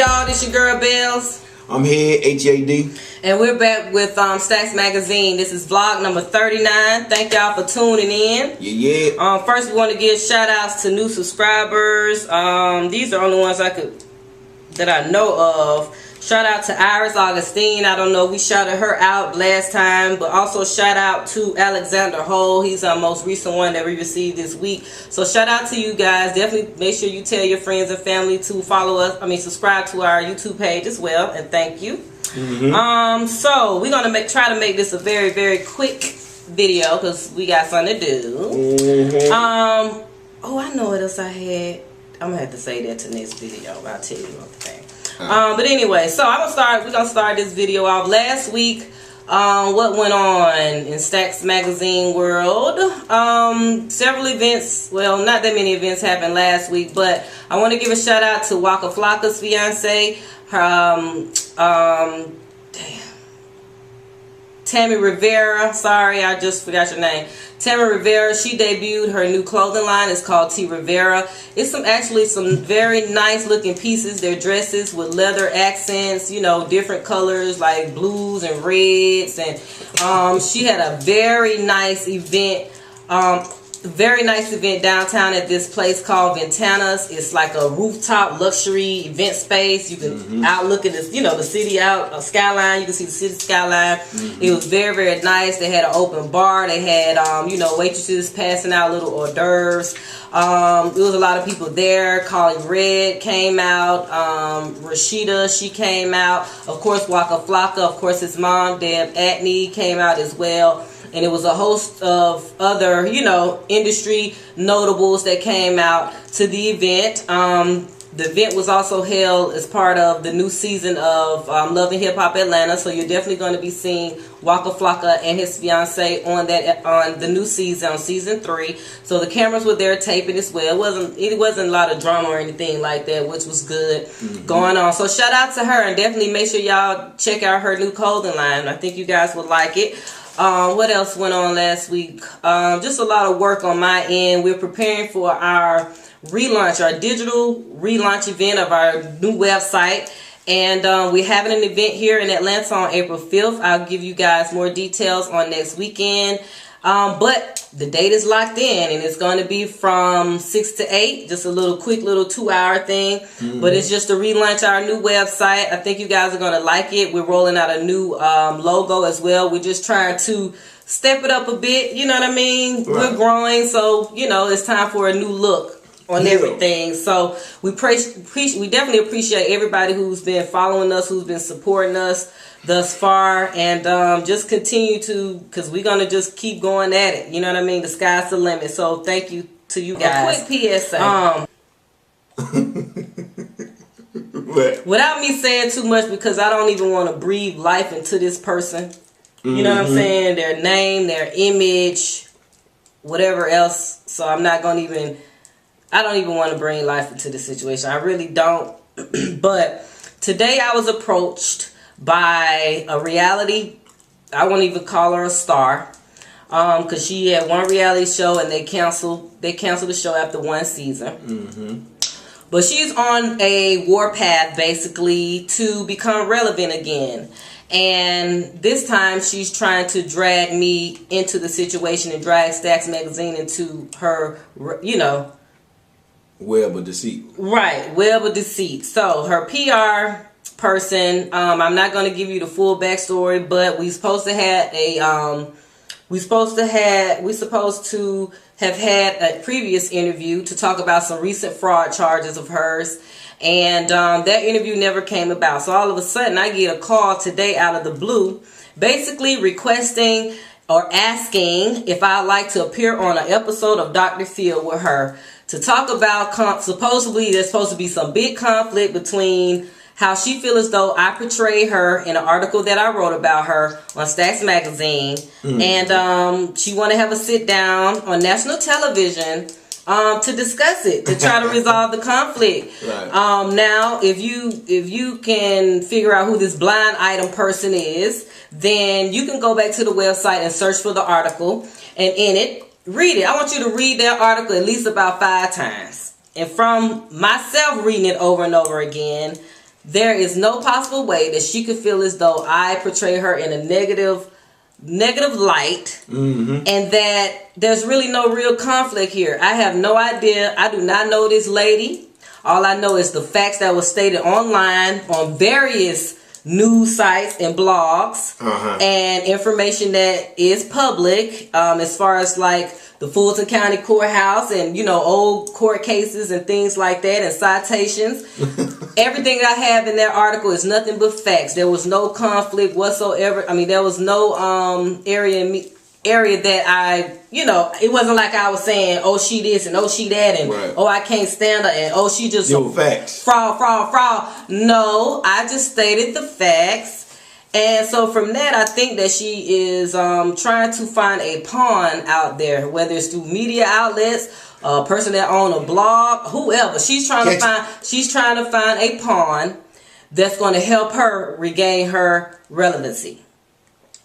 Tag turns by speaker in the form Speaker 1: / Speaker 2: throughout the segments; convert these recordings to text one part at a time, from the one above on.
Speaker 1: y'all? This your girl Bels.
Speaker 2: I'm here, HAD.
Speaker 1: And we're back with SxSW Magazine. This is vlog number 39. Thank y'all for tuning in.
Speaker 2: Yeah.
Speaker 1: First, we want to give shout outs to new subscribers. These are only ones that I know of. Shout out to Iris Augustine. I don't know, we shouted her out last time, but also shout out to Alexander Hole. He's our most recent one that we received this week. So shout out to you guys. Definitely make sure you tell your friends and family to follow us. Subscribe to our YouTube page as well. And thank you. So we're gonna try to make this a very, very quick video because we got something to do. Oh, I know what else I had. I'm gonna have to say that to next video. I'll tell you one thing. But anyway, so we're gonna start this video off. Last week, what went on in SxSW Magazine world? Several events, well, not that many events happened last week, but I want to give a shout out to Waka Flocka's fiance, Tammy Rivera. Sorry, I just forgot your name. Tammy Rivera, she debuted her new clothing line. It's called T Rivera. It's actually some very nice looking pieces. They're dresses with leather accents, you know, different colors like blues and reds. And she had a very nice event. Downtown at this place called Ventanas. It's like a rooftop luxury event space. You can outlook at this, you know, the city skyline. You can see the city skyline. It was very, very nice. They had an open bar. They had, you know, waitresses passing out little hors d'oeuvres. There was a lot of people there. Collie Red came out. Rashida, she came out. Of course, Waka Flocka. Of course, his mom, Deb Atney, came out as well. And it was a host of other, you know, industry notables that came out to the event. The event was also held as part of the new season of Love and Hip Hop Atlanta. So you're definitely going to be seeing Waka Flocka and his fiance on the new season, on season 3. So the cameras were there taping as well. It wasn't a lot of drama or anything like that, which was good going on. So shout out to her, and definitely make sure y'all check out her new clothing line. I think you guys would like it. What else went on last week? Just a lot of work on my end. We're preparing for our relaunch, our digital relaunch event of our new website. And we're having an event here in Atlanta on April 5th. I'll give you guys more details on next weekend. But the date is locked in, and it's going to be from 6 to 8. Just a quick little 2-hour thing. But it's just to relaunch our new website. I think you guys are going to like it. We're rolling out a new logo as well. We're just trying to step it up a bit. You know what I mean? Right. We're growing, so, you know, it's time for a new look on everything. So we definitely appreciate everybody who's been following us, who's been supporting us thus far, and just continue to, because we're gonna just keep going at it. You know what I mean? The sky's the limit. So thank you to you guys. A quick PSA. Without me saying too much, because I don't even want to breathe life into this person. You know what I'm saying? Their name, their image, whatever else. So I'm not gonna even. I don't even want to bring life into this situation. I really don't. But today I was approached by a reality, I won't even call her a star, because she had one reality show and they canceled the show after one season. But she's on a warpath basically to become relevant again. And this time she's trying to drag me into the situation and drag SxSW Magazine into her, you know,
Speaker 2: web of deceit. Right,
Speaker 1: web of deceit. So her PR person, I'm not going to give you the full backstory, but we're supposed to have had a previous interview to talk about some recent fraud charges of hers, and that interview never came about. So all of a sudden I get a call today out of the blue, basically requesting or asking if I'd like to appear on an episode of Dr. Phil with her to talk about supposedly there's supposed to be some big conflict between how she feels as though I portrayed her in an article that I wrote about her on SxSW Magazine. And she want to have a sit down on national television to discuss it, to try to resolve the conflict. Right. Now, if you can figure out who this blind item person is, then you can go back to the website and search for the article, and in it, read it. I want you to read that article at least about 5 times. And from myself reading it over and over again, there is no possible way that she could feel as though I portray her in a negative light, and that there's really no real conflict here. I have no idea. I do not know this lady. All I know is the facts that were stated online on various news sites and blogs, and information that is public, as far as like the Fulton County Courthouse and, you know, old court cases and things like that and citations. Everything I have in that article is nothing but facts. There was no conflict whatsoever. I mean, there was no area that I, you know, it wasn't like I was saying, oh, she this and oh, she that, and oh, I can't stand her, and oh, she just
Speaker 2: facts.
Speaker 1: Fraud. No, I just stated the facts. And so from that, I think that she is trying to find a pawn out there, whether it's through media outlets, a person that owns a blog, whoever. She's trying to find a pawn that's going to help her regain her relevancy.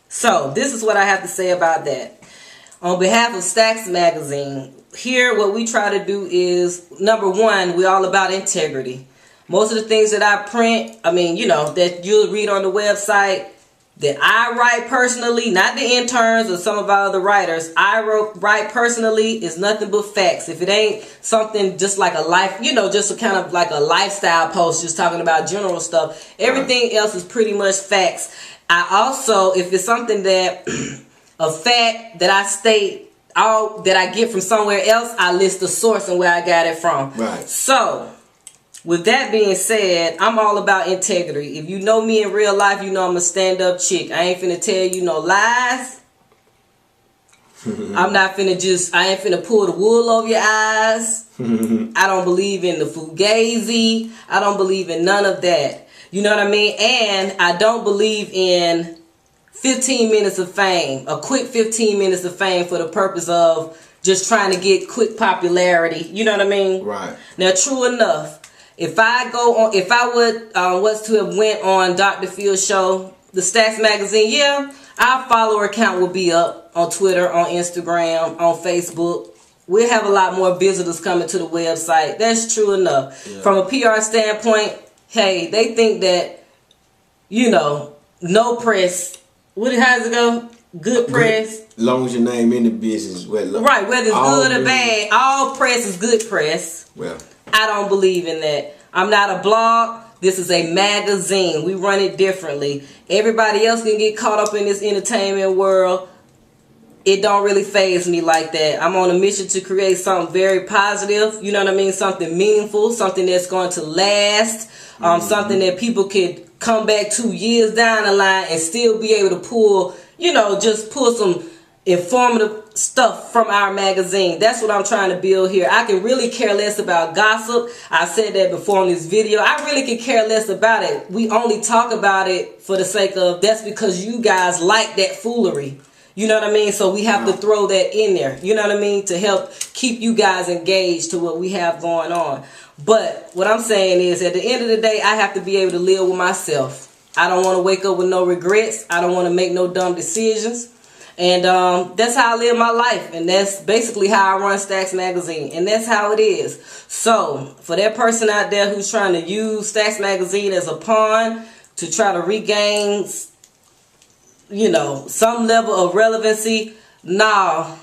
Speaker 1: So this is what I have to say about that. On behalf of SxSW Magazine, here what we try to do is, number one, we're all about integrity. Most of the things that I print, I mean, you know, that you'll read on the website, that I write personally, not the interns or some of our other writers, I write personally, is nothing but facts. If it ain't something just like a life, you know, just a kind of like a lifestyle post, just talking about general stuff, everything else is pretty much facts. I also, if it's something that, a fact that I state, all that I get from somewhere else, I list the source and where I got it from.
Speaker 2: Right.
Speaker 1: So, with that being said, I'm all about integrity. If you know me in real life, you know I'm a stand-up chick. I ain't finna tell you no lies. I ain't finna pull the wool over your eyes. I don't believe in the fugazi. I don't believe in none of that. You know what I mean? And I don't believe in 15 minutes of fame. A quick 15 minutes of fame for the purpose of just trying to get quick popularity. You know what I mean?
Speaker 2: Right.
Speaker 1: Now, true enough, if I was to have went on Dr. Phil's show, the SxSW Magazine, yeah, our follower count will be up on Twitter, on Instagram, on Facebook. We'll have a lot more visitors coming to the website. That's true enough. Yeah. From a PR standpoint, hey, they think that, you know, no press. How's it go? Good press.
Speaker 2: As long as your name in the business.
Speaker 1: Right, whether it's good or bad, all press is good press.
Speaker 2: Well,
Speaker 1: I don't believe in that. I'm not a blog. This is a magazine. We run it differently. Everybody else can get caught up in this entertainment world. It don't really faze me like that. I'm on a mission to create something very positive. You know what I mean? Something meaningful. Something that's going to last. Something that people could come back 2 years down the line and still be able to pull, you know, just pull some informative stuff from our magazine. That's what I'm trying to build here. I can really care less about gossip. I said that before in this video. I really can care less about it. We only talk about it for the sake of, that's because you guys like that foolery. You know what I mean? So we have to throw that in there. You know what I mean? To help keep you guys engaged to what we have going on. But what I'm saying is, at the end of the day, I have to be able to live with myself. I don't want to wake up with no regrets. I don't want to make no dumb decisions. And that's how I live my life. And that's basically how I run SxSW Magazine. And that's how it is. So, for that person out there who's trying to use SxSW Magazine as a pawn to try to regain, you know, some level of relevancy, nah,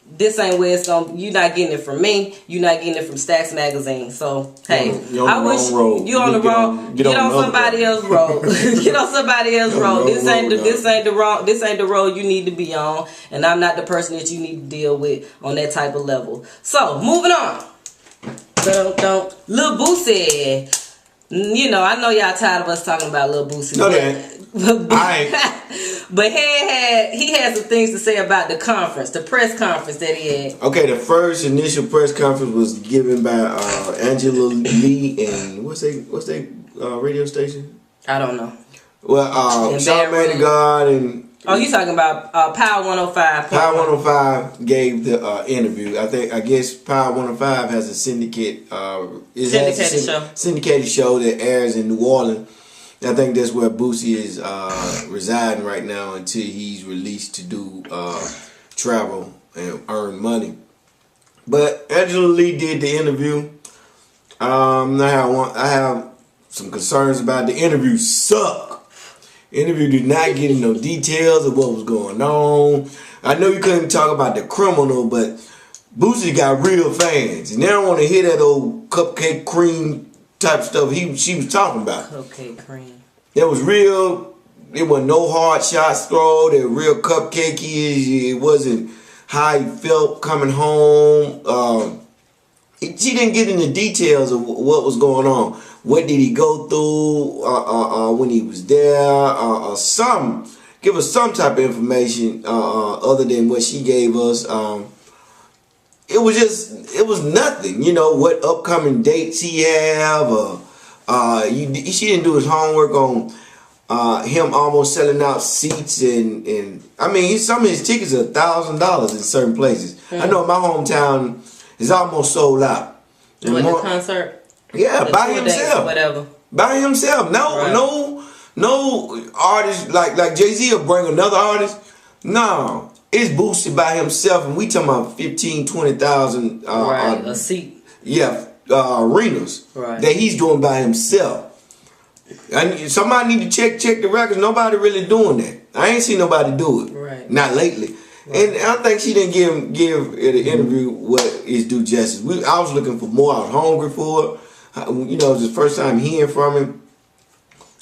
Speaker 1: this ain't where it's going. You're not getting it from me. You're not getting it from SxSW Magazine. So, hey, I wish you on the wrong. Get on somebody else's road. Get on somebody else's road. This ain't the road you need to be on, and I'm not the person that you need to deal with on that type of level. So, moving on. Lil Boosie. You know, I know y'all tired of us talking about Lil Boosie.
Speaker 2: No,
Speaker 1: but he had some things to say about the conference, the press conference that he had.
Speaker 2: Okay, the first initial press conference was given by Angela Lee and what's they radio station?
Speaker 1: I don't know.
Speaker 2: Well, Charlamagne God and
Speaker 1: you talking about Power 105?
Speaker 2: Power 105 gave the interview. I guess Power 105 has a syndicated show that airs in New Orleans. I think that's where Boosie is residing right now until he's released to do travel and earn money. But Angela Lee did the interview. I have some concerns about the interview. Interview did not get into no details of what was going on. I know you couldn't talk about the criminal, but Boosie got real fans, and they don't want to hear that old cupcake cream type stuff she was talking about.
Speaker 1: Cupcake cream. It
Speaker 2: was real. It wasn't no hard shots thrown. They were real cupcakey. It wasn't how he felt coming home. She didn't get into details of what was going on. What did he go through when he was there? Give us some type of information other than what she gave us. It was nothing. You know, what upcoming dates he have. She didn't do his homework on him almost selling out seats and I mean, some of his tickets are $1,000 in certain places. Mm. I know in my hometown it's almost sold out.
Speaker 1: What, the concert?
Speaker 2: Yeah,
Speaker 1: the
Speaker 2: by himself.
Speaker 1: Whatever.
Speaker 2: By himself. No artist like Jay-Z will bring another artist. No. It's Boosie by himself, and we talking about 15,000, 20,000
Speaker 1: a seat.
Speaker 2: Yeah, arenas that he's doing by himself. And somebody need to check the records. Nobody really doing that. I ain't seen nobody do it. Right. Not lately. Right. And I think she didn't give the interview what is due justice. I was looking for more. I was hungry for it. You know, it was the first time hearing from him.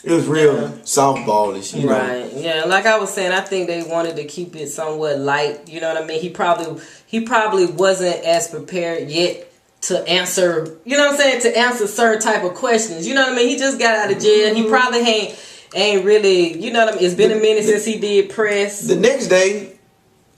Speaker 2: It was real softballish, you know.
Speaker 1: Right. Yeah, like I was saying, I think they wanted to keep it somewhat light. You know what I mean? He probably wasn't as prepared yet to answer, you know what I'm saying, to answer certain type of questions. You know what I mean? He just got out of jail. He probably ain't really, you know what I mean? It's been a minute since he did press.
Speaker 2: The next day,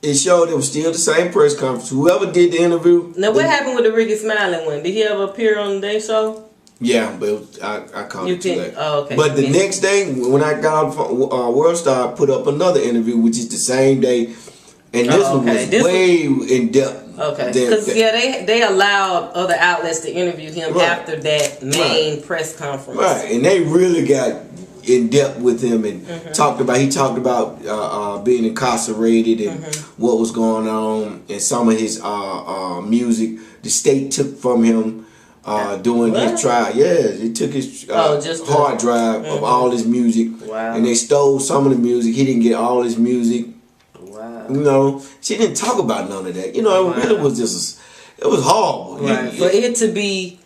Speaker 2: it showed it was still the same press conference. Whoever did the interview.
Speaker 1: Now, what happened with the Ricky Smiley one? Did he ever appear on the Day Show?
Speaker 2: Yeah, but I caught it too late.
Speaker 1: Oh, okay.
Speaker 2: But the next day, when I got on World Star, put up another interview, which is the same day. And this one was way in depth.
Speaker 1: Okay. Because, they allowed other outlets to interview him after that main press conference.
Speaker 2: Right. And they really got in depth with him and talked about being incarcerated and what was going on and some of his music the state took from him during his trial. Yeah, they took his hard drive of all his music.
Speaker 1: Wow.
Speaker 2: And they stole some of the music. He didn't get all his music.
Speaker 1: Wow.
Speaker 2: You know, she didn't talk about none of that. You know, it really was just, it was horrible.
Speaker 1: Right. For it to be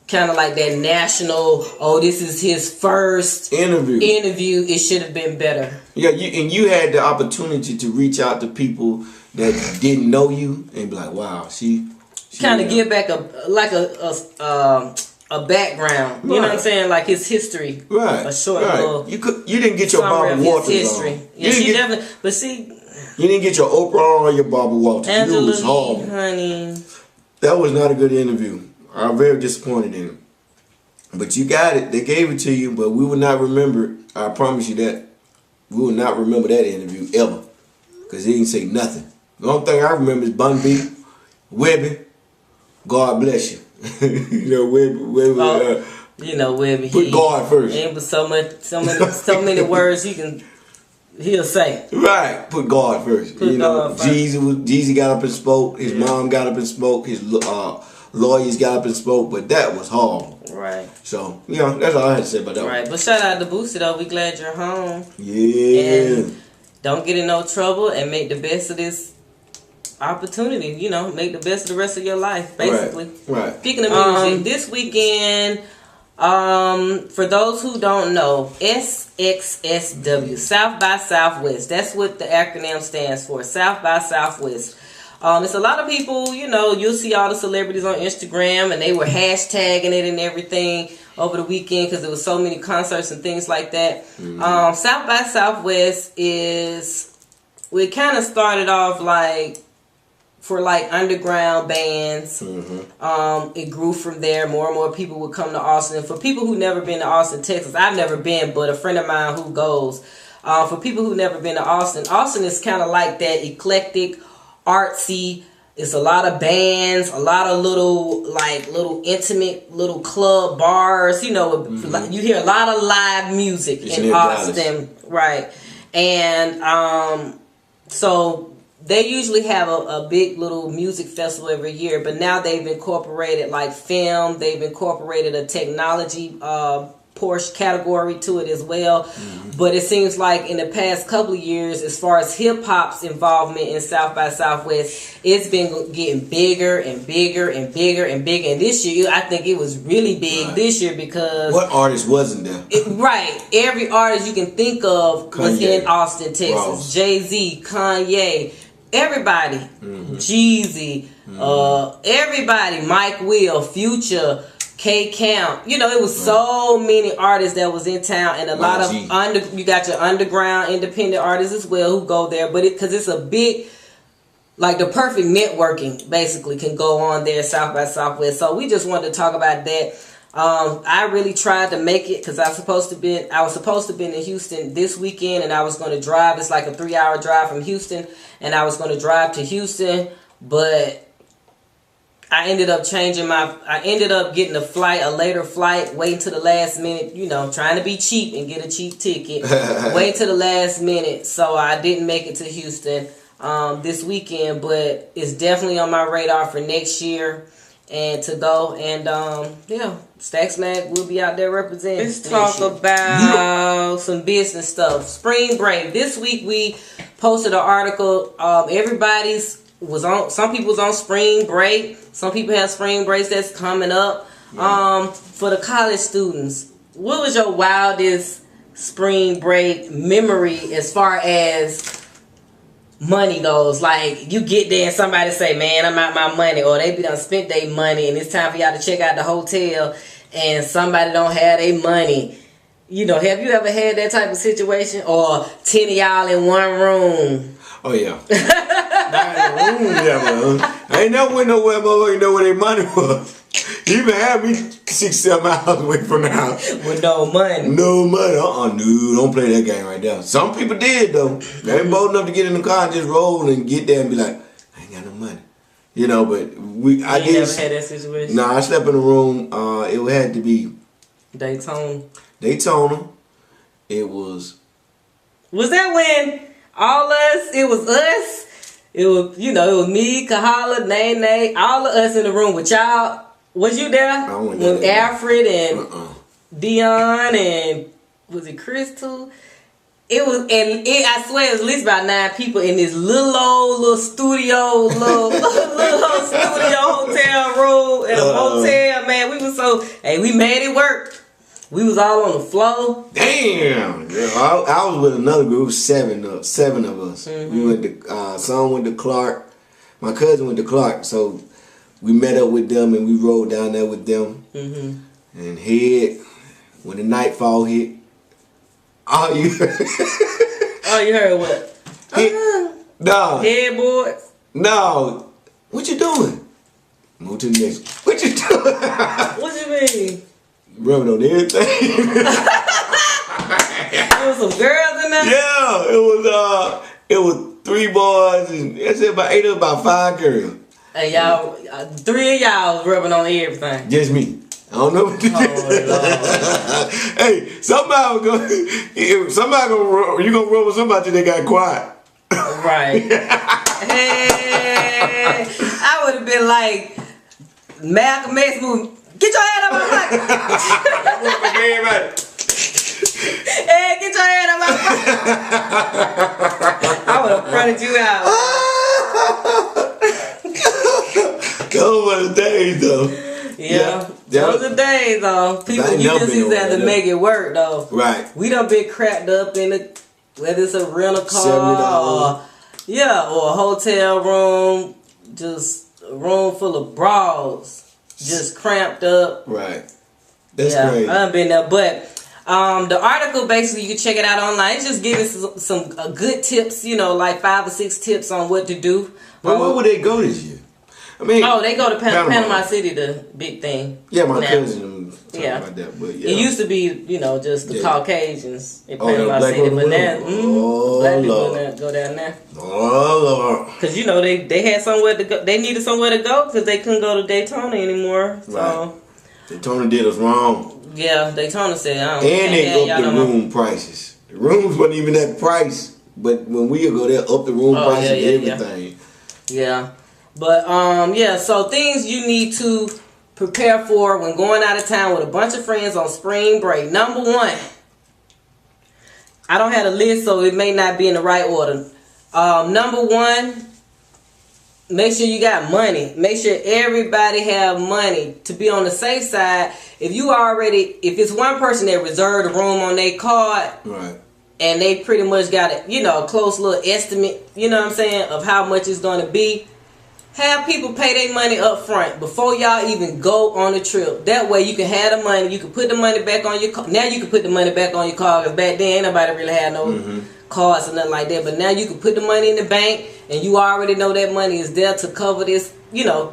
Speaker 1: kind of like that national, this is his first interview, it should have been better. Yeah,
Speaker 2: you had the opportunity to reach out to people that didn't know you and be like, wow, she
Speaker 1: kind of give back a background. You know what I'm saying? Like his history.
Speaker 2: Right.
Speaker 1: A short little.
Speaker 2: You didn't get your Barbara Walters history. On.
Speaker 1: Yeah, she definitely. But see,
Speaker 2: you didn't get your Oprah or your Barbara Walters.
Speaker 1: Angela
Speaker 2: was horrible.
Speaker 1: Honey.
Speaker 2: That was not a good interview. I'm very disappointed in it. But you got it. They gave it to you, but we will not remember it. I promise you that. We will not remember that interview ever. Because he didn't say nothing. The only thing I remember is Bun B, Webby, God bless you. You know, Webby.
Speaker 1: You know, Webby.
Speaker 2: Put God first.
Speaker 1: Ain't but so many words he'll say.
Speaker 2: Right. Put God first.
Speaker 1: Put God first.
Speaker 2: Jeezy got up and spoke. His mom got up and spoke. His lawyers got up and spoke. But that was horrible.
Speaker 1: Right.
Speaker 2: So, you know, that's all I had to say about that.
Speaker 1: Right. But shout out to Boosie, though. We glad you're home.
Speaker 2: Yeah.
Speaker 1: And don't get in no trouble and make the best of this opportunity. You know, make the best of the rest of your life, basically.
Speaker 2: Right.
Speaker 1: Speaking of music, this weekend, for those who don't know, SxSW, South by Southwest. That's what the acronym stands for, South by Southwest. It's a lot of people, you know, you'll see all the celebrities on Instagram and they were hashtagging it and everything over the weekend because there was so many concerts and things like that. South by Southwest we kind of started off for underground bands. It grew from there. More and more people would come to Austin. For people who never been to Austin, Texas, I've never been, but a friend of mine who goes. For people who never been to Austin is kind of like that eclectic, artsy. It's a lot of bands, a lot of little intimate little club bars. You know, you hear a lot of live music in Austin, right? And so they usually have a big little music festival every year, but now they've incorporated like film. They've incorporated a technology Porsche category to it as well. But it seems like in the past couple of years, as far as hip hop's involvement in South by Southwest, it's been getting bigger and bigger and bigger and bigger. And this year, I think it was really big this year because
Speaker 2: what artist wasn't there?
Speaker 1: Every artist you can think of was in Austin, Texas.
Speaker 2: Ross.
Speaker 1: Jay-Z, Kanye, everybody, Jeezy, everybody, Mike Will, Future, K-Count. You know, it was so many artists that was in town, and a lot of you got your underground independent artists as well who go there. But because it's a big, like the perfect networking basically can go on there South by Southwest. So we just wanted to talk about that. I really tried to make it because I was supposed to be in Houston this weekend, and I was going to drive. It's like a 3-hour drive from Houston, and I was going to drive to Houston, but I ended up getting a later flight, waiting to the last minute, you know, trying to be cheap and get a cheap ticket, waiting to the last minute. So I didn't make it to Houston this weekend, but it's definitely on my radar for next year and to go. And Stax Mag will be out there representing. Let's talk about some business stuff. Spring break. This week we posted an article. Some people was on spring break. Some people have spring breaks that's coming up. For the college students, what was your wildest spring break memory as far as money goes? Like, you get there and somebody say, man, I'm out my money, or they be done spent their money and it's time for y'all to check out the hotel and somebody don't have their money. You know, have you ever had that type of situation? Or 10 of y'all in one room?
Speaker 2: Oh, yeah. I ain't never went nowhere, motherfucker, know where their money was. You even had me 6-7 hours away from the house.
Speaker 1: With no money.
Speaker 2: No money. No, don't play that game right there. Some people did, though. They ain't bold enough to get in the car and just roll and get there and be like, I ain't got no money. You know, but I did.
Speaker 1: Never had that situation?
Speaker 2: Nah, I slept in a room. It had to be
Speaker 1: Daytona.
Speaker 2: It was.
Speaker 1: Was that when it was us? It was, you know, it was me, Kahala, Nene, all of us in the room with y'all. Was you there?
Speaker 2: I wasn't there.
Speaker 1: With Alfred and Dion and was it Crystal? It was, and I swear it was at least about 9 people in this little studio, little studio hotel room in a hotel. Man, we made it work. We was all on the floor.
Speaker 2: Damn. Yeah, I was with another group, seven of us. We went to, son went to Clark. My cousin went to Clark. So we met up with them and we rode down there with them. And when the nightfall hit, all you heard.
Speaker 1: Oh, you heard what?
Speaker 2: No.
Speaker 1: Headboards?
Speaker 2: No. What you doing? Move to the next one. What you doing?
Speaker 1: What you mean?
Speaker 2: Rubbing on everything.
Speaker 1: There was some girls in there?
Speaker 2: Yeah, it was 3 boys and it's about 5 girls.
Speaker 1: And y'all, 3 of y'all was rubbing on everything.
Speaker 2: Just me. I don't know what to do. Hey, somebody you gonna rub with somebody till they got quiet.
Speaker 1: Right. Hey, I would have been like Malcolm X movie. Get your hand out my pocket. Hey, get your hand out my pocket. I would have fronted you out.
Speaker 2: Those were the days, though.
Speaker 1: Yeah. Those are the days, though. People, you just used to have to make it work, though.
Speaker 2: Right.
Speaker 1: We done been cracked up in whether it's a rental car or a hotel room, just a room full of bras. Just cramped up.
Speaker 2: Right. That's crazy.
Speaker 1: I done been there. But the article, basically, you can check it out online. It's just giving some good tips, you know, like 5 or 6 tips on what to do.
Speaker 2: But where would they go this year? I mean,
Speaker 1: they go to Panama City, the big thing.
Speaker 2: Yeah, my cousin talking about that. But yeah.
Speaker 1: It used to be, you know, just the Caucasians in Panama
Speaker 2: City.
Speaker 1: But now, black people go down there.
Speaker 2: Oh, Lord.
Speaker 1: Because, you know, they had somewhere to go. They needed somewhere to go because they couldn't go to Daytona anymore. So.
Speaker 2: Right. Daytona did us wrong.
Speaker 1: Yeah, Daytona said,
Speaker 2: and they upped the room prices. The rooms wasn't even that price But when we go there, up the room price and everything.
Speaker 1: Yeah. But, so things you need to prepare for when going out of town with a bunch of friends on spring break. Number one, I don't have a list, so it may not be in the right order. Number one, make sure you got money. Make sure everybody have money to be on the safe side. If it's one person that reserved a room on their card,
Speaker 2: right,
Speaker 1: and they pretty much got a close little estimate, you know what I'm saying, of how much it's going to be. Have people pay their money up front before y'all even go on the trip. That way you can have the money. You can put the money back on your card. Now you can put the money back on your card. Because back then, nobody really had no cards or nothing like that. But now you can put the money in the bank. And you already know that money is there to cover this,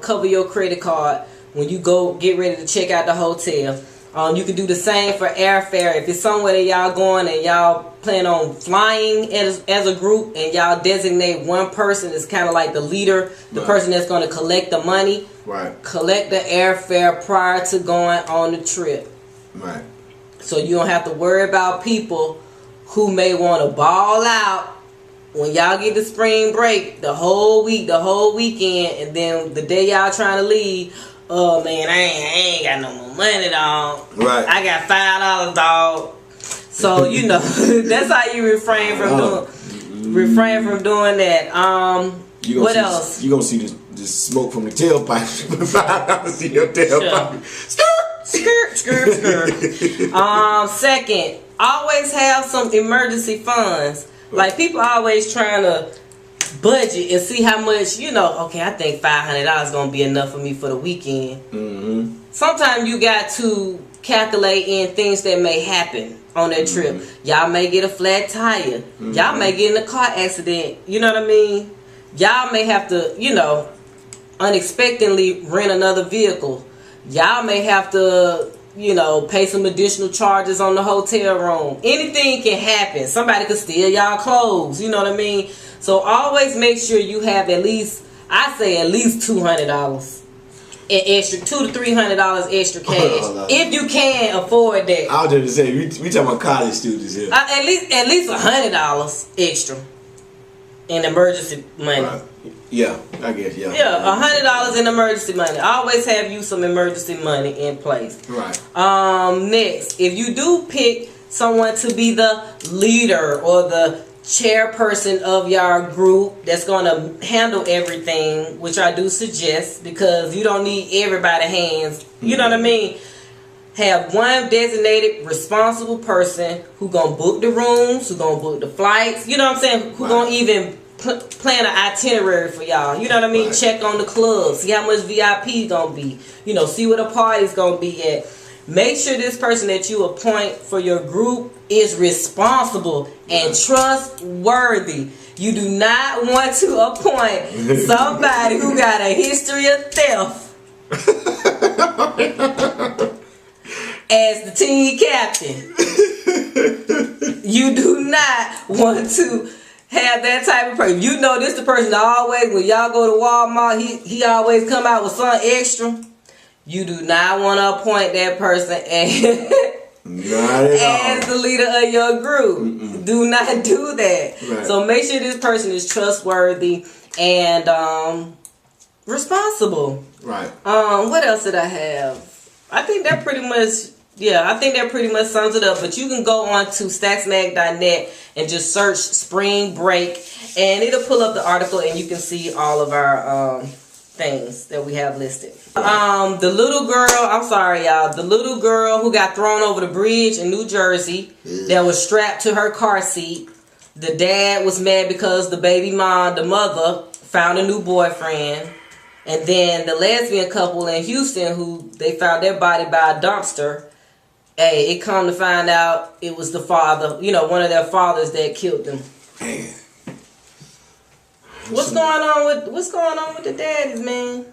Speaker 1: cover your credit card when you go get ready to check out the hotel. You can do the same for airfare. If it's somewhere that y'all going and y'all plan on flying as a group and y'all designate one person as kind of like the leader, the person that's going to collect the money.
Speaker 2: Right.
Speaker 1: Collect the airfare prior to going on the trip.
Speaker 2: Right.
Speaker 1: So you don't have to worry about people who may want to ball out when y'all get the spring break, the whole week, the whole weekend, and then the day y'all trying to leave, oh man, I ain't got no more money, dog.
Speaker 2: Right.
Speaker 1: I got $5, dog. So that's how you refrain from doing that. What else?
Speaker 2: You gonna see the smoke from the tailpipe. $5 in your tailpipe.
Speaker 1: Skirt. Second, always have some emergency funds. Like, people always trying to budget and see how much, okay, I think $500 is going to be enough for me for the weekend. Mm-hmm. Sometimes you got to calculate in things that may happen on that trip. Y'all may get a flat tire. Y'all may get in a car accident. You know what I mean? Y'all may have to, unexpectedly rent another vehicle. Y'all may have to pay some additional charges on the hotel room. Anything can happen. Somebody could steal y'all clothes. You know what I mean? So always make sure you have at least $200 in extra, $200 to $300 extra cash, if you can afford that.
Speaker 2: I was just say we talking about college students here.
Speaker 1: At least $100 extra in emergency money.
Speaker 2: Right. Yeah, I guess, yeah.
Speaker 1: Yeah, $100 in emergency money. Always have you some emergency money in place.
Speaker 2: Right.
Speaker 1: Next, if you do pick someone to be the leader or the chairperson of your group that's going to handle everything, which I do suggest, because you don't need everybody's hands. You know what I mean? Have one designated responsible person who going to book the rooms, who going to book the flights. You know what I'm saying? Who going to even plan an itinerary for y'all. You know what I mean? Right. Check on the club. See how much VIP gonna be. See where the party's gonna be at. Make sure this person that you appoint for your group is responsible and trustworthy. You do not want to appoint somebody who got a history of theft as the team captain. You do not want to have that type of person. This the person that always, when y'all go to Walmart, he always come out with something extra. You do not want to appoint that person as the leader of your group. Do not do that. Right. So make sure this person is trustworthy and responsible. Right. What else did I have? I think that pretty much sums it up. But you can go on to stacksmag.net and just search spring break, and it'll pull up the article, and you can see all of our things that we have listed. The little girl who got thrown over the bridge in New Jersey that was strapped to her car seat. The dad was mad because the mother found a new boyfriend. And then the lesbian couple in Houston, who they found their body by a dumpster. Hey, it come to find out it was the father, one of their fathers that killed them. Man. What's going on with the daddies, man?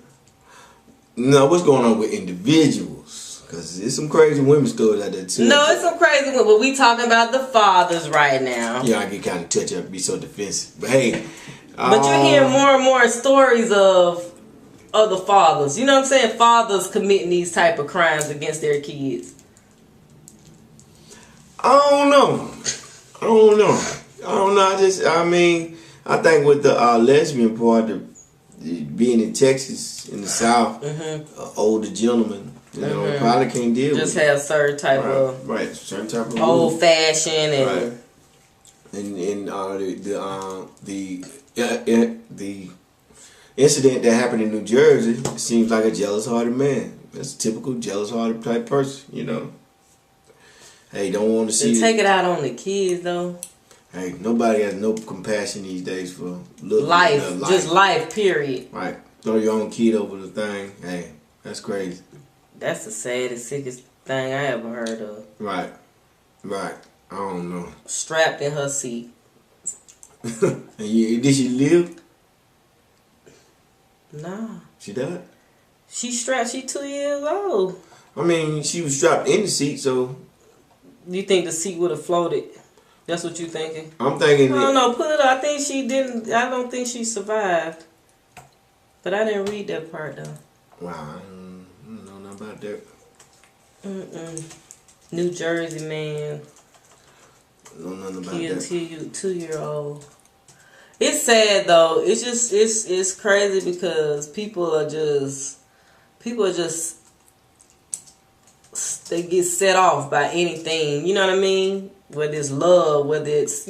Speaker 2: No, what's going on with individuals? Because there's some crazy women stories out there too.
Speaker 1: No, it's some crazy women, but we talking about the fathers right now.
Speaker 2: Yeah, I get kind of touchy up, be so defensive. But hey,
Speaker 1: but you're hearing more and more stories of the fathers. You know what I'm saying? Fathers committing these type of crimes against their kids.
Speaker 2: I don't know. I don't know. I think with the lesbian part, being in Texas, in the South, older gentleman, probably can't deal
Speaker 1: just
Speaker 2: with
Speaker 1: have certain type of
Speaker 2: certain type of
Speaker 1: old fashioned and
Speaker 2: the incident that happened in New Jersey seems like a jealous-hearted man. That's a typical jealous-hearted type person, Hey, don't want to see
Speaker 1: take it out on the kids though.
Speaker 2: Hey, nobody has no compassion these days for
Speaker 1: life. Just life, period.
Speaker 2: Right. Throw your own kid over the thing. Hey, that's crazy.
Speaker 1: That's the saddest, sickest thing I ever heard of.
Speaker 2: Right. I don't know.
Speaker 1: Strapped in her seat.
Speaker 2: Did she live?
Speaker 1: Nah.
Speaker 2: She died?
Speaker 1: She strapped. She 2 years old.
Speaker 2: I mean, she was strapped in the seat, so...
Speaker 1: You think the seat would have floated? That's what you thinking?
Speaker 2: I'm thinking...
Speaker 1: I don't know. Put it up. I think she didn't... I don't think she survived. But I didn't read that part, though.
Speaker 2: Wow. I don't know nothing about that.
Speaker 1: New Jersey man.
Speaker 2: Know nothing about
Speaker 1: Killed
Speaker 2: that.
Speaker 1: 2-year-old. It's sad though. It's just it's crazy because people are just they get set off by anything. You know what I mean? Whether it's love, whether it's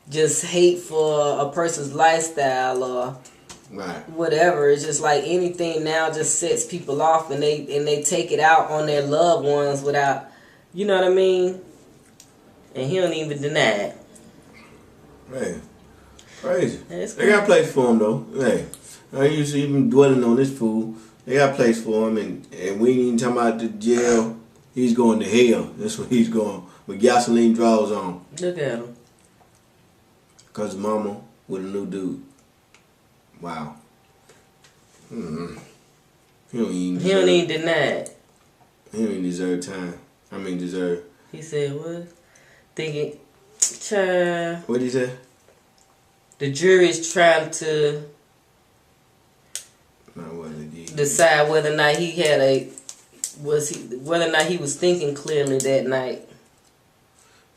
Speaker 1: just hate for a person's lifestyle or whatever. It's just like anything now just sets people off and they take it out on their loved ones without, you know what I mean? And he don't even deny it.
Speaker 2: Hey, crazy. They got a place for him though. Hey, I used to even dwelling on this fool. They got a place for him, and we ain't even talking about the jail. He's going to hell. That's where he's going with gasoline draws on.
Speaker 1: Look at him.
Speaker 2: Cause mama with a new dude. Wow. He don't even
Speaker 1: deny it.
Speaker 2: He don't even deserve time. Deserve.
Speaker 1: He said what? Thinking, child.
Speaker 2: What did he say?
Speaker 1: The jury's trying to decide whether or not he was thinking clearly that night.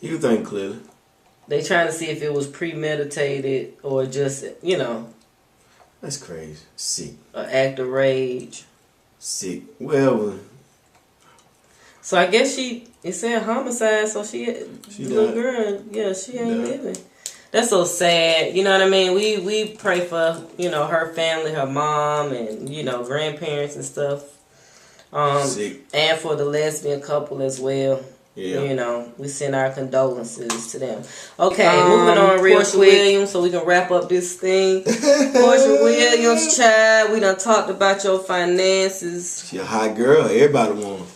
Speaker 2: He was thinking clearly.
Speaker 1: They trying to see if it was premeditated or just,
Speaker 2: That's crazy. Sick.
Speaker 1: An act of rage.
Speaker 2: Sick. Well.
Speaker 1: So I guess it said homicide, so the little girl, she ain't living. That's so sad. You know what I mean? We pray for, her family, her mom, and, grandparents and stuff.
Speaker 2: Sick.
Speaker 1: And for the lesbian couple as well.
Speaker 2: Yeah.
Speaker 1: We send our condolences to them. Okay, moving on real quick. Porsha Williams, so we can wrap up this thing. Porsha Williams, child, we done talked about your finances.
Speaker 2: She a hot girl. Everybody want her.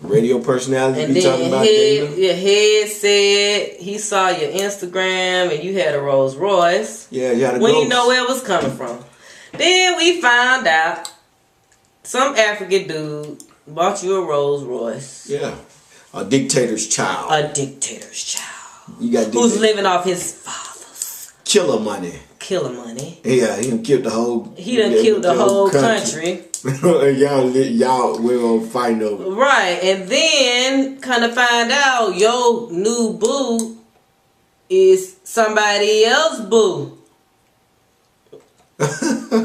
Speaker 2: Radio personality.
Speaker 1: And then Head said he saw your Instagram and you had a Rolls Royce.
Speaker 2: Yeah, you had a
Speaker 1: When
Speaker 2: ghost.
Speaker 1: you know where it was coming from. Then we found out some African dude bought you a Rolls Royce.
Speaker 2: Yeah. A dictator's child.
Speaker 1: You got who's living off his father's
Speaker 2: killer money.
Speaker 1: Yeah,
Speaker 2: he done killed the whole.
Speaker 1: He done killed the whole country.
Speaker 2: y'all, we're gonna fight over.
Speaker 1: Right, and then kind of find out your new boo is somebody else's boo.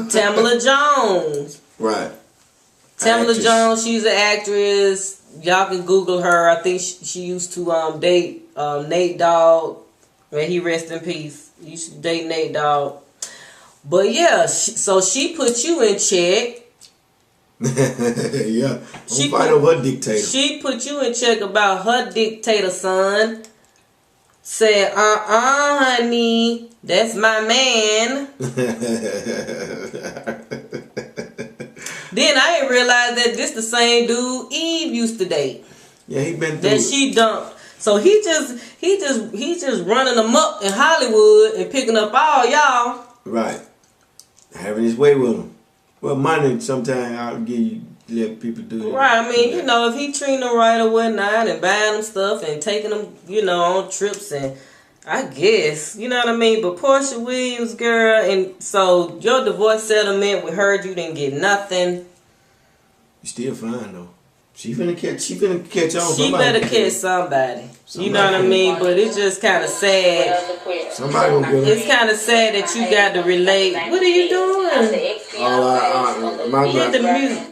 Speaker 1: Tamala Jones.
Speaker 2: Right.
Speaker 1: Tamala Jones, she's an actress. Y'all can Google her. I think she used to date Nate Dogg. May he rest in peace. You used to date Nate Dogg. But yeah, so she put you in check.
Speaker 2: Yeah. She fight over her dictator.
Speaker 1: She put you in check about her dictator son. Said, honey, that's my man. Then I didn't realize that this the same dude Eve used to date.
Speaker 2: Yeah, he been through
Speaker 1: that she dumped. So he just running amok in Hollywood and picking up all y'all.
Speaker 2: Right. Having his way with him. Well, money sometimes I'll give you, let people do it.
Speaker 1: Right. I mean, if he treating them right or whatnot and buying them stuff and taking them, on trips and I guess, you know what I mean? But Porsha Williams, girl, and so your divorce settlement, we heard you didn't get nothing.
Speaker 2: You still fine though. She finna catch on.
Speaker 1: She better catch somebody. You know what I mean? But it's just kind of sad.
Speaker 2: Somebody gonna get her.
Speaker 1: It's kind of sad that you got to relate. What are you doing? Get the music.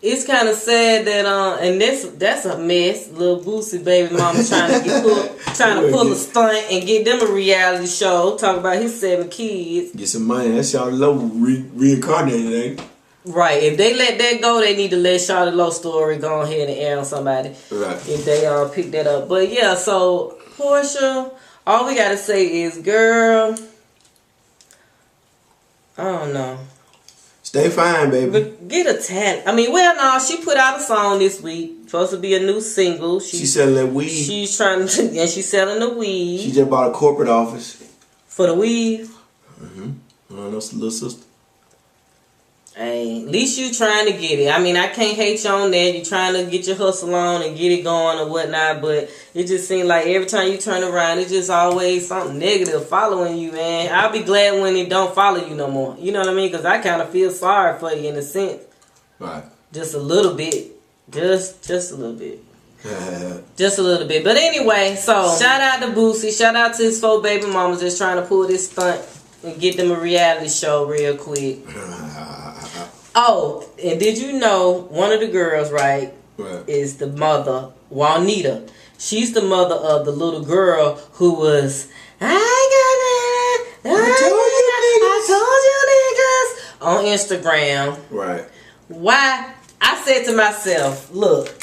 Speaker 1: It's kind of sad that and that's a mess. Little Boosie baby mama trying to pull a stunt and get them a reality show. Talk about his 7 kids.
Speaker 2: Get some money. That's y'all low reincarnated, ain't it?
Speaker 1: Right. If they let that go, they need to let Charlotte Lowe story go ahead and air on somebody.
Speaker 2: Right.
Speaker 1: If they pick that up. But yeah, so Porsha, all we gotta say is, girl, I don't know.
Speaker 2: Stay fine, baby.
Speaker 1: But get a talent. I mean, well, no, she put out a song this week. Supposed to be a new single.
Speaker 2: She's selling that weed.
Speaker 1: She's trying to, and she's selling the weed.
Speaker 2: She just bought a corporate office.
Speaker 1: For the weed?
Speaker 2: Mm-hmm. I don't know, little sister.
Speaker 1: Hey, at least you trying to get it. I mean, I can't hate you on that. You trying to get your hustle on and get it going or whatnot, but it just seems like every time you turn around, it's just always something negative following you, man. I'll be glad when it don't follow you no more. You know what I mean? Because I kind of feel sorry for you in a sense.
Speaker 2: Right.
Speaker 1: Just a little bit. Just a little bit. Just a little bit. But anyway, so shout out to Boosie. Shout out to his 4 baby mamas just trying to pull this stunt and get them a reality show real quick. Oh, and did you know one of the girls, right, is the mother, Juanita. She's the mother of the little girl who was, I told you niggas on Instagram.
Speaker 2: Right.
Speaker 1: Why? I said to myself, look,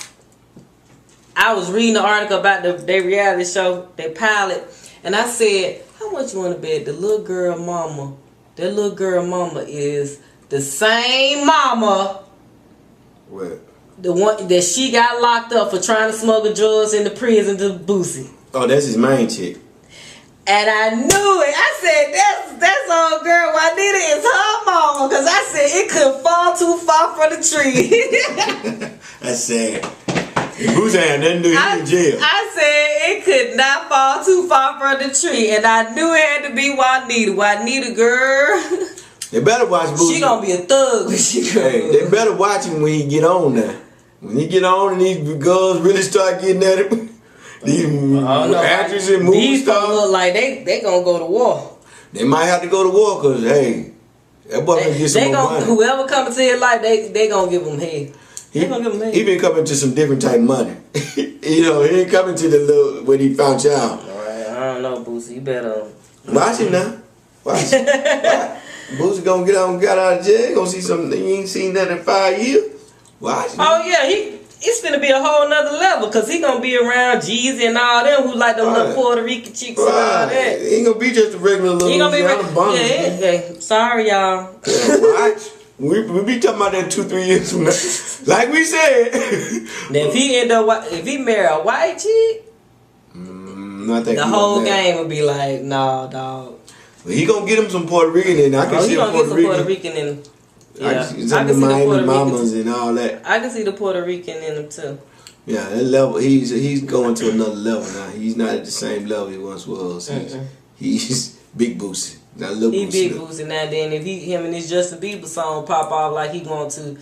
Speaker 1: I was reading the article about their reality show, their pilot, and I said, how much you want to bet the little girl mama, that little girl mama is the same mama,
Speaker 2: what?
Speaker 1: The one that she got locked up for trying to smuggle drugs into prison to Boosie.
Speaker 2: Oh, that's his main chick.
Speaker 1: And I knew it. I said, that's old girl Juanita is her mama. Because I said it couldn't fall too far from the tree.
Speaker 2: That's sad. Boosie ain't nothing to do, he in jail.
Speaker 1: I said it could not fall too far from the tree. And I knew it had to be Juanita. Juanita, girl.
Speaker 2: They better watch Boosie.
Speaker 1: She gonna be a thug when she goes.
Speaker 2: Hey, they better watch him when he get on now. When he get on and these girls really start getting at him, these actors and movie stars,
Speaker 1: look like they gonna go to war.
Speaker 2: They might have to go to war because hey, that boy gonna get some more money.
Speaker 1: Whoever comes to his life, they gonna give him head. He
Speaker 2: been coming to some different type of money. You know, he ain't coming to the little when he found child.
Speaker 1: Alright, I don't know, Boosie. You better
Speaker 2: watch him now. Watch him. Boosie gonna get out of jail. Gonna see something he ain't seen that in 5 years. Watch him.
Speaker 1: Oh yeah, it's gonna be a whole nother level because he gonna be around Jeezy and all them who like them little Puerto Rican chicks and all that.
Speaker 2: He ain't gonna be just a regular little.
Speaker 1: He gonna be yeah. Sorry, y'all.
Speaker 2: Yeah, watch. We be talking about that 2-3 years from now. Like we said.
Speaker 1: Now if he marry a white chick, the whole game would be like, nah, dog.
Speaker 2: But he gonna get him some Puerto Rican and I can see
Speaker 1: he gonna get some Puerto Rican in him. Yeah,
Speaker 2: I can see some of the Miami mamas and all that.
Speaker 1: I can see the Puerto Rican in him too.
Speaker 2: Yeah, that level. He's going to another level now. He's not at the same level he once was. He's big Boosie. Not little Boosie.
Speaker 1: He big Boosie now. Then if him and his Justin Bieber song pop off like he want to.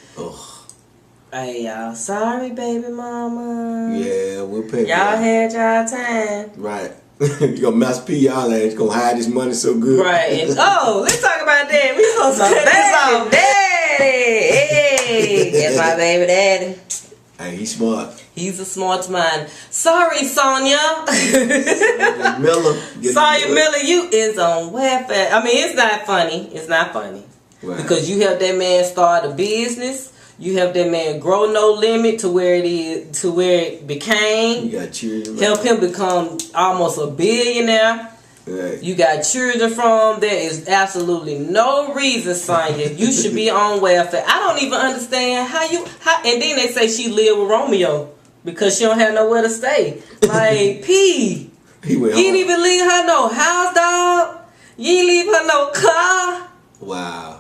Speaker 1: Hey y'all, sorry baby mama.
Speaker 2: Yeah, we'll pay.
Speaker 1: Y'all had y'all time.
Speaker 2: Right. You gonna Ms.B. y'all ass gonna hide this money so good.
Speaker 1: Right. And let's talk about that. We supposed to cut this off. Daddy. Hey, that's my baby daddy.
Speaker 2: Hey, he's smart.
Speaker 1: He's a smart man. Sorry, Sonya.
Speaker 2: Miller.
Speaker 1: Sonya Miller, you is on welfare. I mean, it's not funny. It's not funny. Right. Because you helped that man start a business. You helped that man grow No Limit to where it became.
Speaker 2: You got children.
Speaker 1: Help him become almost a billionaire.
Speaker 2: Right.
Speaker 1: You got children from. There is absolutely no reason, Sonya, you should be on welfare. I don't even understand how. And then they say she lived with Romeo because she don't have nowhere to stay. Like P. You didn't even leave her no house, dog. You ain't leave her no car.
Speaker 2: Wow.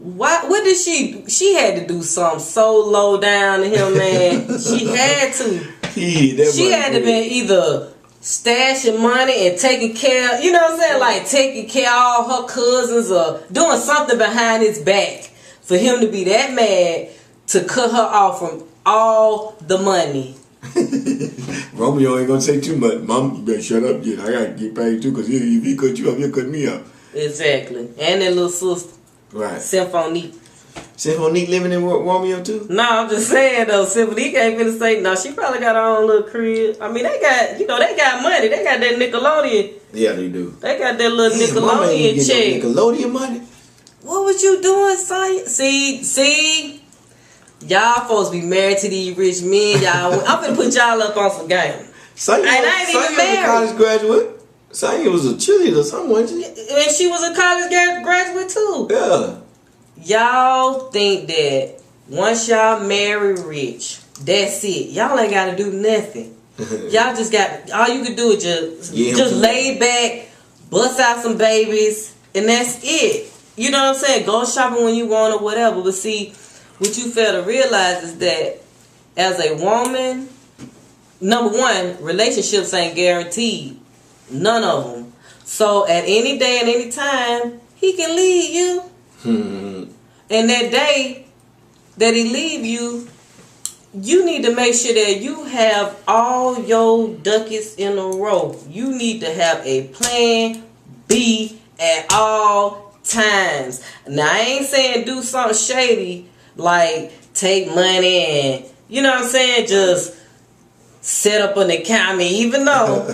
Speaker 1: What did she had to do something so low down to him, man. She had to. She had to be either stashing money and taking care, you know what I'm saying? Like taking care of all her cousins or doing something behind his back for him to be that mad to cut her off from all the money.
Speaker 2: Romeo ain't gonna say too much. Mom, you better shut up, kid. I gotta get paid too, cause if he cut you up, he'll cut me up.
Speaker 1: Exactly. And that little sister.
Speaker 2: Right.
Speaker 1: Symphonique.
Speaker 2: Symphonique living in Romeo too?
Speaker 1: No, I'm just saying though, Symphonique ain't finna say no. She probably got her own little crib. I mean, they got, they got money. They got that Nickelodeon.
Speaker 2: Yeah, they do.
Speaker 1: They got that little Nickelodeon check.
Speaker 2: Nickelodeon money?
Speaker 1: What was you doing, son? See? Y'all supposed to be married to these rich men. Y'all, I'm finna put y'all up on some game.
Speaker 2: Sonya was a college graduate. Sonya was a cheerleader or something, wasn't she?
Speaker 1: And she was a college graduate too.
Speaker 2: Yeah.
Speaker 1: Y'all think that once y'all marry rich, that's it. Y'all ain't gotta do nothing. Y'all just got, all you can do is just lay back, bust out some babies, and that's it. You know what I'm saying? Go shopping when you want or whatever. But see, what you fail to realize is that as a woman, number one, relationships ain't guaranteed. None of them. So at any day and any time, he can leave you. And that day that he leave you, you need to make sure that you have all your ducats in a row. You need to have a plan B at all times. Now, I ain't saying do something shady like take money and, you know what I'm saying, just set up an account. I mean, even though,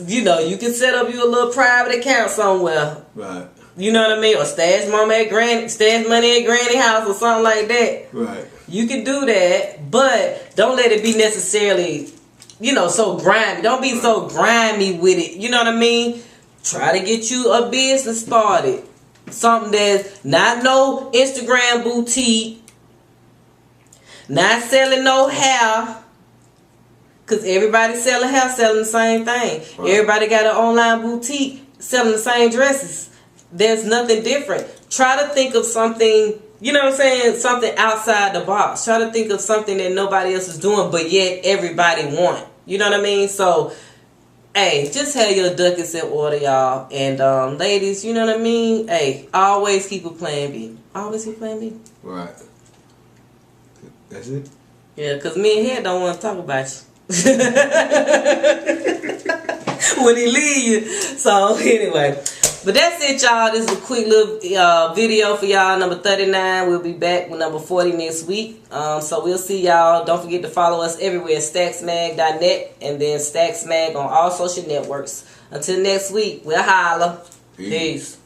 Speaker 1: you can set up you a little private account somewhere.
Speaker 2: Right.
Speaker 1: You know what I mean? Or stash money at granny house or something like that.
Speaker 2: Right.
Speaker 1: You can do that, but don't let it be necessarily, so grimy. Don't be so grimy with it. You know what I mean? Try to get you a business started. Something that's not no Instagram boutique. Not selling no hair. Because everybody selling hair, selling the same thing. Right. Everybody got an online boutique selling the same dresses. There's nothing different. Try to think of something, you know what I'm saying? Something outside the box. Try to think of something that nobody else is doing, but yet everybody want. You know what I mean? So, hey, just have your ducats in order, y'all. And ladies, you know what I mean? Hey, always keep a plan B. Always keep plan B.
Speaker 2: Right. That's it?
Speaker 1: Yeah, because me and Head don't want to talk about you. When he leave you. So, anyway. But that's it, y'all. This is a quick little video for y'all. Number 39. We'll be back with number 40 next week. So we'll see y'all. Don't forget to follow us everywhere at stacksmag.net and then stacksmag on all social networks. Until next week, we'll holla. Peace.